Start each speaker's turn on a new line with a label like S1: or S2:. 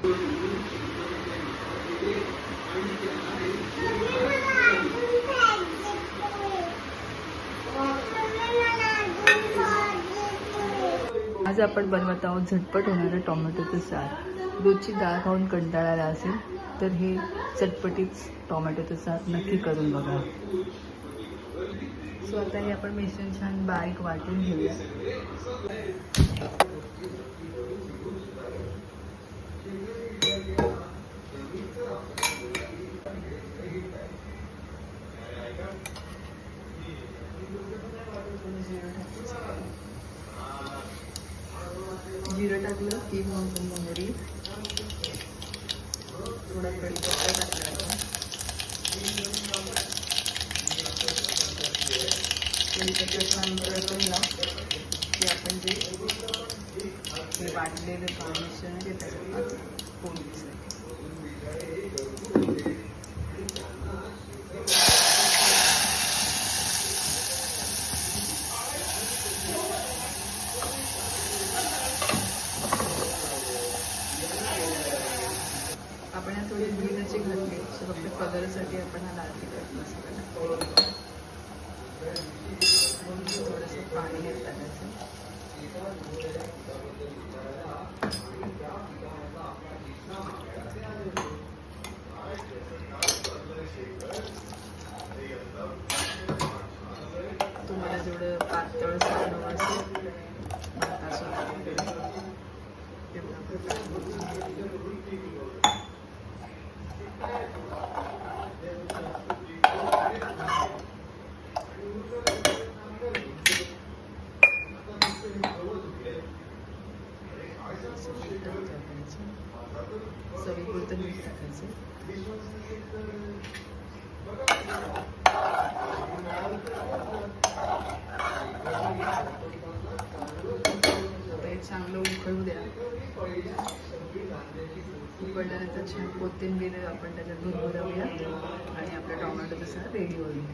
S1: आज आपण बनवत आहोत झटपट होणारं टोमॅटोचं सार। रोजची डाळ खाऊन कंटाळाला असेल तर हे चटपटीत टोमॅटोचं सार नक्की करून बघा। सो आता हे आपण मिश्रण छान बारीक वाटून घेऊया। जिरं टाकलं, 3 मोहरी, थोडा कढीपत्ता टाकला। कढीपत्त्यानंतर की आपण जे वाटलेलं मिश्रण आहे त्याच्यात फोडायचं। आपण या थोडी मिरची घातली, फक्त कलरसाठी आपण हा लाल तिखट मसाला टाकतो। थोडंसं पाणी टाकायचं। तुम्हाला जेवढं पातळ हवं असेल चवीपुरतं मीठ टाकायचं। हे चांगलं उकळू द्या। उकळल्यानंतर छान कोथिंबीर आपण त्याच्यात भरभरूया आणि आपला टोमॅटोचा सार रेडी होईल।